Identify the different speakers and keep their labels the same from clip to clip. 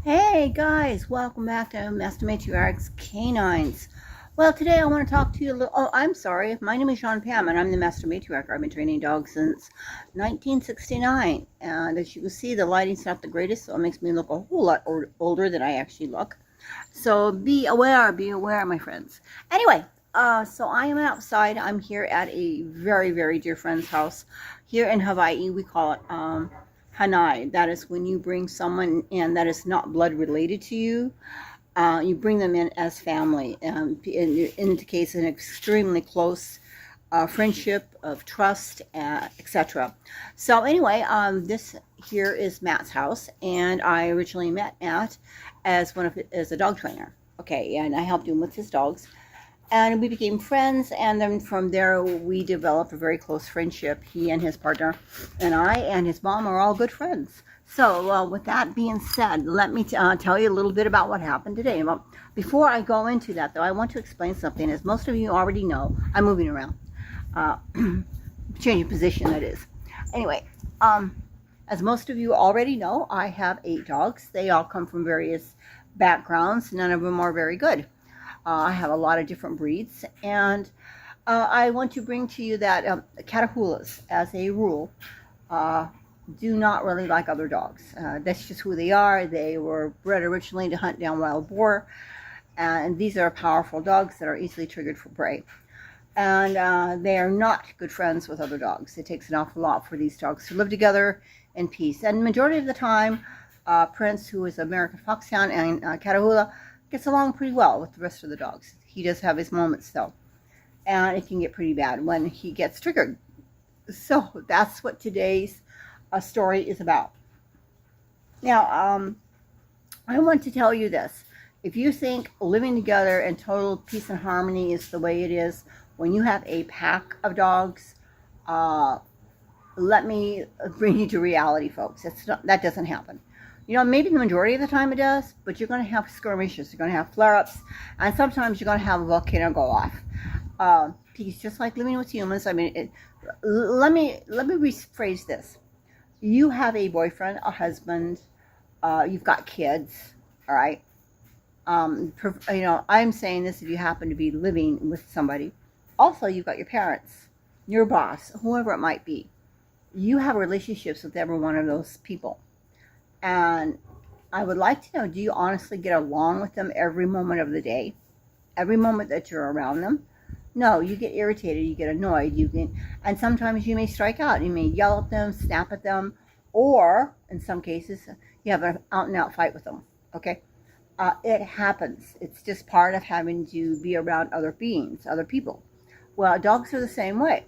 Speaker 1: Hey guys, welcome back to Master Matriarch's Canines. Well, today I want to talk to you a little. Oh, I'm sorry. My name is Sean Pam, and I'm the Master Matriarch. I've been training dogs since 1969, and as you can see, the lighting's not the greatest, so it makes me look a whole lot older than I actually look. So be aware, my friends. Anyway, so I am outside. I'm here at a very, very dear friend's house here in Hawaii. We call it Hanai. That is when you bring someone in that is not blood related to you. You bring them in as family. Indicates an extremely close friendship of trust, etc. So anyway, this here is Matt's house, and I originally met Matt as a dog trainer. Okay, and I helped him with his dogs, and we became friends. And then from there, we developed a very close friendship. He and his partner, and I, and his mom are all good friends. So with that being said, let me tell you a little bit about what happened today. Well, before I go into that, though, I want to explain something. As most of you already know, I'm moving around. Changing position, that is. Anyway, as most of you already know, I have 8 dogs. They all come from various backgrounds. None of them are very good. I have a lot of different breeds, and I want to bring to you that Catahoulas, as a rule, do not really like other dogs. That's just who they are. They were bred originally to hunt down wild boar, and these are powerful dogs that are easily triggered for prey. And they are not good friends with other dogs. It takes an awful lot for these dogs to live together in peace. And majority of the time, Prince, who is an American Foxhound, and Catahoula gets along pretty well with the rest of the dogs. He does have his moments, though, and it can get pretty bad when he gets triggered. So that's what today's story is about. Now, I want to tell you this. If you think living together in total peace and harmony is the way it is when you have a pack of dogs, let me bring you to reality, folks. That doesn't happen. You know, maybe the majority of the time it does, but you're going to have skirmishes. You're going to have flare-ups, and sometimes you're going to have a volcano go off. Because just like living with humans, I mean, let me rephrase this. You have a boyfriend, a husband, you've got kids, all right? You know, I'm saying this if you happen to be living with somebody. Also, you've got your parents, your boss, whoever it might be. You have relationships with every one of those people. And I would like to know, do you honestly get along with them every moment of the day? Every moment that you're around them? No, you get irritated, you get annoyed, and sometimes you may strike out. You may yell at them, snap at them, or in some cases, you have an out-and-out fight with them, okay? It happens. It's just part of having to be around other beings, other people. Well, dogs are the same way.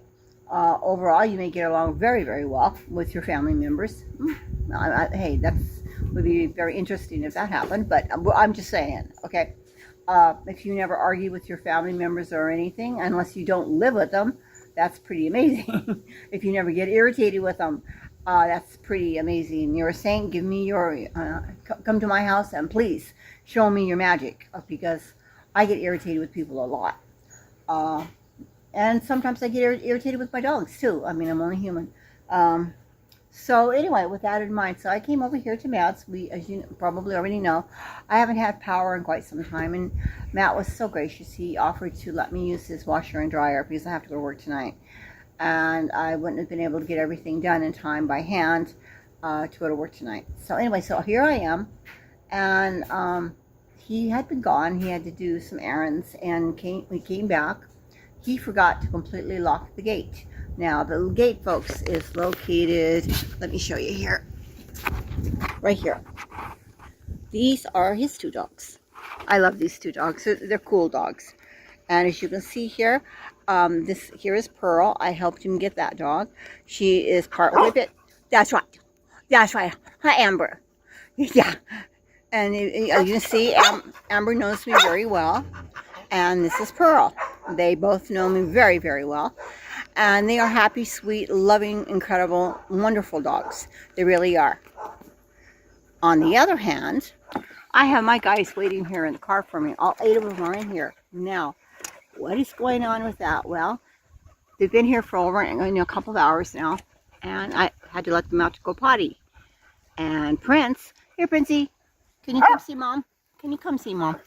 Speaker 1: Overall, you may get along very, very well with your family members. Hey, that would be very interesting if that happened, but I'm just saying, okay? If you never argue with your family members or anything, unless you don't live with them, that's pretty amazing. If you never get irritated with them, that's pretty amazing. You're a saint. Give me come to my house and please show me your magic, because I get irritated with people a lot. And sometimes I get irritated with my dogs too. I mean, I'm only human. So anyway, with that in mind, so I came over here to Matt's. As you probably already know, I haven't had power in quite some time, and Matt was so gracious. He offered to let me use his washer and dryer because I have to go to work tonight, and I wouldn't have been able to get everything done in time by hand to go to work tonight. So anyway, so here I am, and he had been gone. He had to do some errands, and we came back. He forgot to completely lock the gate. Now, the gate, folks, is located, let me show you here, right here. These are his 2 dogs. I love these 2 dogs. They're cool dogs. And as you can see here, this here is Pearl. I helped him get that dog. She is part whippet. That's right. That's right. Hi, Amber. Yeah. And you can see, Amber knows me very well. And this is Pearl. They both know me very, very well. And they are happy, sweet, loving, incredible, wonderful dogs. They really are. On the other hand, I have my guys waiting here in the car for me. All 8 of them are in here. Now, what is going on with that? Well, they've been here for over a couple of hours now, and I had to let them out to go potty. And Prince, here, Princey, Can you come see Mom? Can you come see Mom?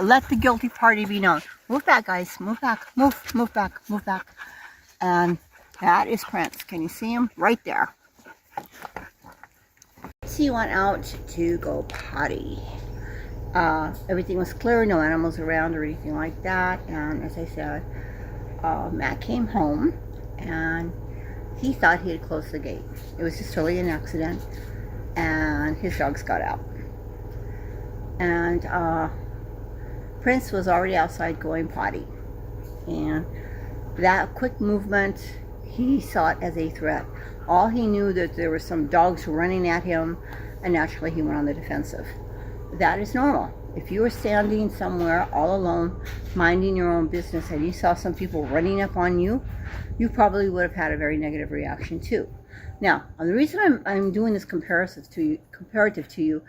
Speaker 1: Let the guilty party be known. Move back, guys. Move back. Move back. Move back. And that is Prince. Can you see him? Right there. He went out to go potty. Everything was clear, no animals around or anything like that. And as I said, Matt came home and he thought he had closed the gate. It was just totally an accident, and his dogs got out. And Prince was already outside going potty. And that quick movement, he saw it as a threat. All he knew that there were some dogs running at him, and naturally he went on the defensive. That is normal. If you were standing somewhere all alone, minding your own business, and you saw some people running up on you, you probably would have had a very negative reaction too. Now, the reason I'm doing this comparative to you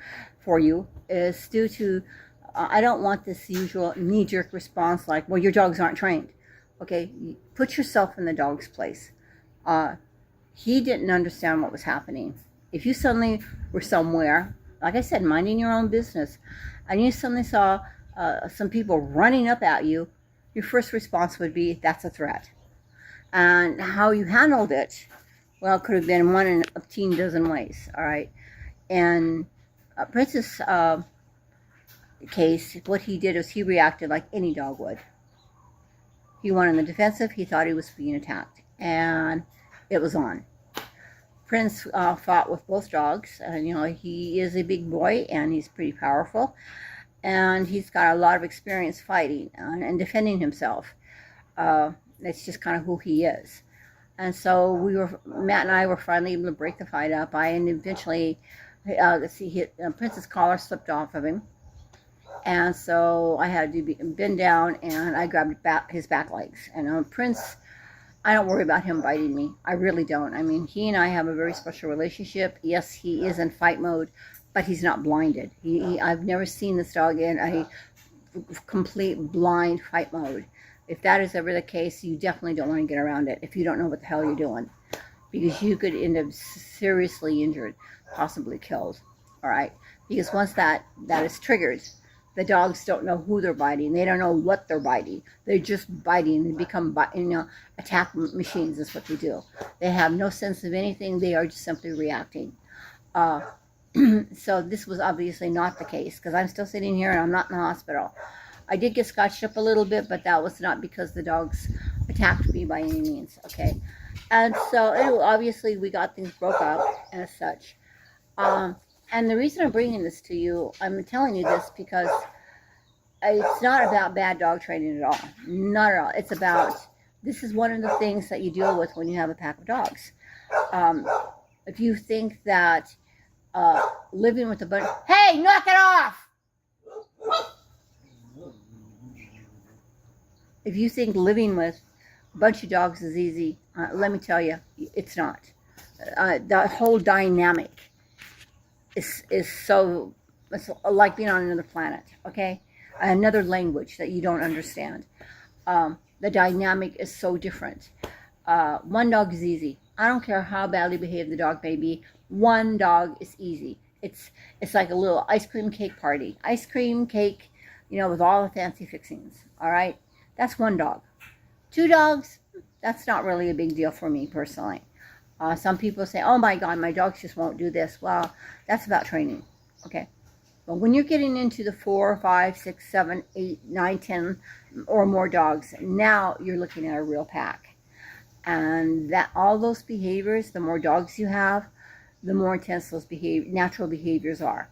Speaker 1: for you is due to I don't want this usual knee-jerk response like, well, your dogs aren't trained. Okay, put yourself in the dog's place. He didn't understand what was happening. If you suddenly were somewhere, like I said, minding your own business, and you suddenly saw some people running up at you, your first response would be, that's a threat. And how you handled it, well, it could have been one in a dozen ways, all right? And Prince's case, what he did was he reacted like any dog would. He went on the defensive. He thought he was being attacked, and it was on. Prince fought with both dogs, and he is a big boy and he's pretty powerful, and he's got a lot of experience fighting and defending himself. That's just kind of who he is. And so Matt and I were finally able to break the fight up. And eventually, Prince's collar slipped off of him, and so I had to bend down and I grabbed his back legs. And Prince, I don't worry about him biting me. I really don't. I mean, he and I have a very special relationship. Yes, he is in fight mode, but he's not blinded. I've never seen this dog in a complete blind fight mode. If that is ever the case, you definitely don't want to get around it if you don't know what the hell you're doing, because you could end up seriously injured, possibly killed. All right, because once that is triggered, the dogs don't know who they're biting. They don't know what they're biting. They're just biting. They become, attack machines is what they do. They have no sense of anything. They are just simply reacting. So this was obviously not the case, because I'm still sitting here and I'm not in the hospital. I did get scotched up a little bit, but that was not because the dogs attacked me by any means, okay? And so obviously we got things broke up as such. And the reason I'm bringing this to you, I'm telling you this because it's not about bad dog training at all. Not at all. It's about, this is one of the things that you deal with when you have a pack of dogs. If you think that living with a bunch, hey, knock it off! If you think living with a bunch of dogs is easy, let me tell you, it's not. The whole dynamic is so, it's like being on another planet, okay? Another language that you don't understand. The dynamic is so different. One dog is easy. I don't care how badly behaved the dog may be. One dog is easy. It's like a little ice cream cake party. Ice cream cake, with all the fancy fixings, all right? That's one dog. Two dogs, that's not really a big deal for me personally. Some people say, oh my God, my dogs just won't do this. Well, that's about training, okay? But when you're getting into the 4, 5, 6, 7, 8, 9, 10 or more dogs, now you're looking at a real pack. And that all those behaviors, the more dogs you have, the more intense those natural behaviors are.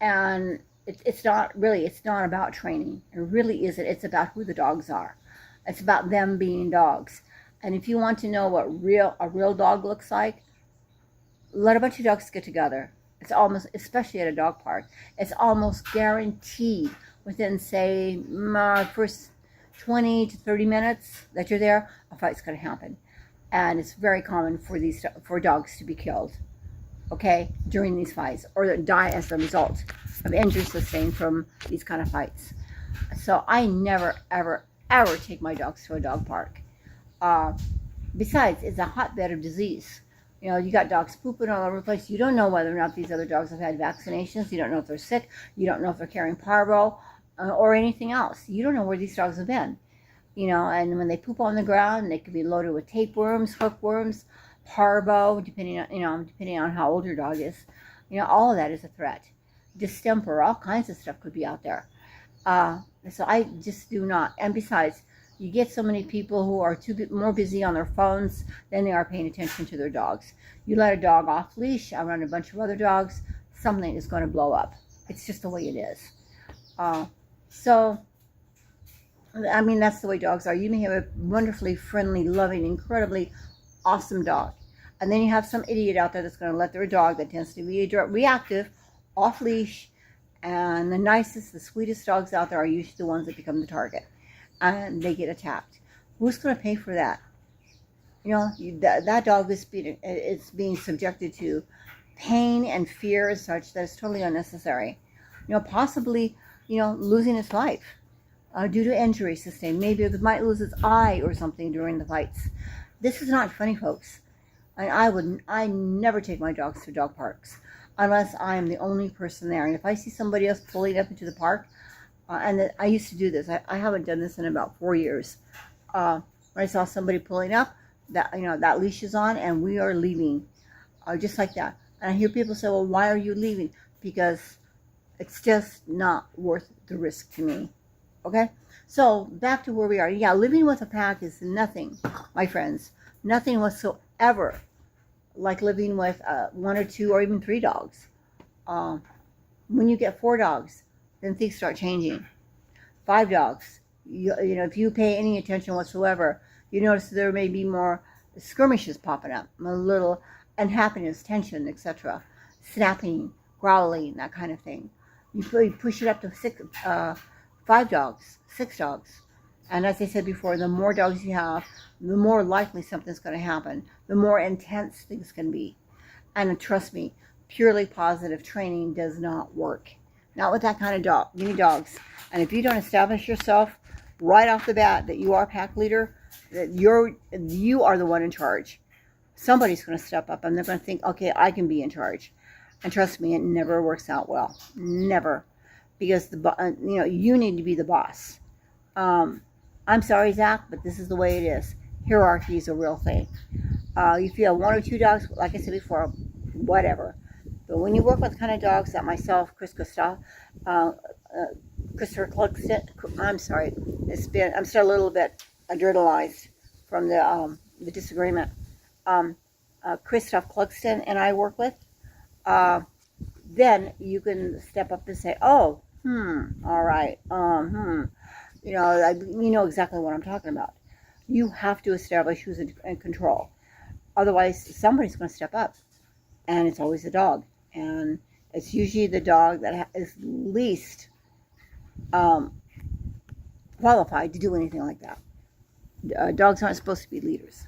Speaker 1: And it's not about training. It really isn't. It's about who the dogs are. It's about them being dogs. And if you want to know what a real dog looks like, let a bunch of dogs get together. It's almost, especially at a dog park, it's almost guaranteed within, say, first 20 to 30 minutes that you're there, a fight's going to happen. And it's very common for dogs to be killed, okay, during these fights, or die as a result of injuries sustained from these kind of fights. So I never, ever, take my dogs to a dog park. Besides, it's a hotbed of disease. You know, you got dogs pooping all over the place. You don't know whether or not these other dogs have had vaccinations. You don't know if they're sick. You don't know if they're carrying parvo or anything else. You don't know where these dogs have been. You know, and when they poop on the ground, they could be loaded with tapeworms, hookworms, parvo, depending on how old your dog is. You know, all of that is a threat. Distemper, all kinds of stuff could be out there. So I just do not. And besides, you get so many people who are more busy on their phones than they are paying attention to their dogs. You let a dog off leash around a bunch of other dogs, something is going to blow up. It's just the way it is. So, I mean, that's the way dogs are. You may have a wonderfully friendly, loving, incredibly awesome dog. And then you have some idiot out there that's going to let their dog that tends to be reactive, off leash. And the nicest, the sweetest dogs out there are usually the ones that become the target. And they get attacked. Who's going to pay for that? You know, that dog is being subjected to pain and fear and such that is totally unnecessary. You know, possibly, you know, losing its life due to injury sustained. Maybe it might lose its eye or something during the fights. This is not funny, folks. And I never take my dogs to dog parks unless I am the only person there. And if I see somebody else pulling up into the park, I used to do this. I haven't done this in about 4 years. When I saw somebody pulling up, that leash is on, and we are leaving, just like that. And I hear people say, "Well, why are you leaving?" Because it's just not worth the risk to me. Okay. So back to where we are. Yeah, living with a pack is nothing, my friends. Nothing whatsoever like living with 1 or 2 or even 3 dogs. When you get 4 dogs, then things start changing. 5 dogs, you know, if you pay any attention whatsoever, you notice there may be more skirmishes popping up, a little unhappiness, tension, etc., snapping, growling, that kind of thing. You push it up to 5 dogs, 6 dogs. And as I said before, the more dogs you have, the more likely something's going to happen, the more intense things can be. And trust me, purely positive training does not work. Not with that kind of dog, many dogs. And if you don't establish yourself right off the bat that you are a pack leader, that you are the one in charge, somebody's going to step up and they're going to think, okay, I can be in charge. And trust me, it never works out well. Never. Because you need to be the boss. I'm sorry, Zach, but this is the way it is. Hierarchy is a real thing. If you have 1 or 2 dogs, like I said before, whatever. But when you work with the kind of dogs that myself, Christopher Clugston, I'm sorry, I'm still a little bit adrenalized from the disagreement. Christopher Clugston and I work with, then you can step up and say, oh, all right, you know exactly what I'm talking about. You have to establish who's in control. Otherwise, somebody's going to step up. And it's always the dog. And it's usually the dog that is least qualified to do anything like that. Dogs aren't supposed to be leaders.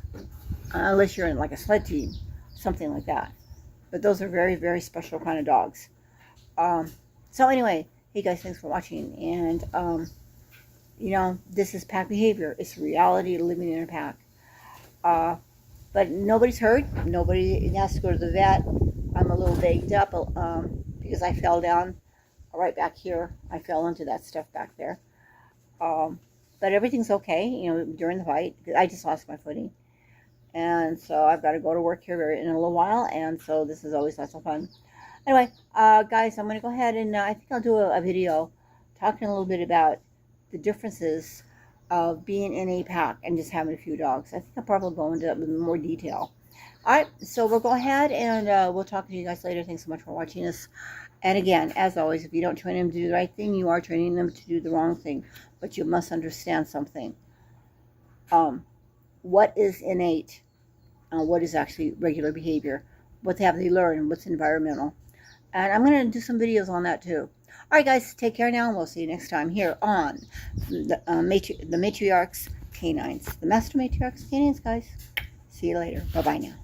Speaker 1: Unless you're in like a sled team, something like that. But those are very, very special kind of dogs. So anyway, hey guys, thanks for watching. And, you know, this is pack behavior. It's reality living in a pack. But nobody's hurt. Nobody has to go to the vet. I'm a little baked up because I fell down right back here. I fell into that stuff back there. But everything's okay, you know, during the fight. I just lost my footing. And so I've got to go to work here in a little while. And so this is always lots of fun. Anyway, guys, I'm going to go ahead and I think I'll do a video talking a little bit about the differences of being in a pack and just having a few dogs. I think I'll probably go into that with more detail. All right, so we'll go ahead and we'll talk to you guys later. Thanks so much for watching us. And again, as always, if you don't train them to do the right thing, you are training them to do the wrong thing. But you must understand something. What is innate? What is actually regular behavior? What have they learned? What's environmental? And I'm going to do some videos on that too. All right, guys, take care now, and we'll see you next time here on the Matriarchs Canines. The Master Matriarchs Canines, guys. See you later. Bye-bye now.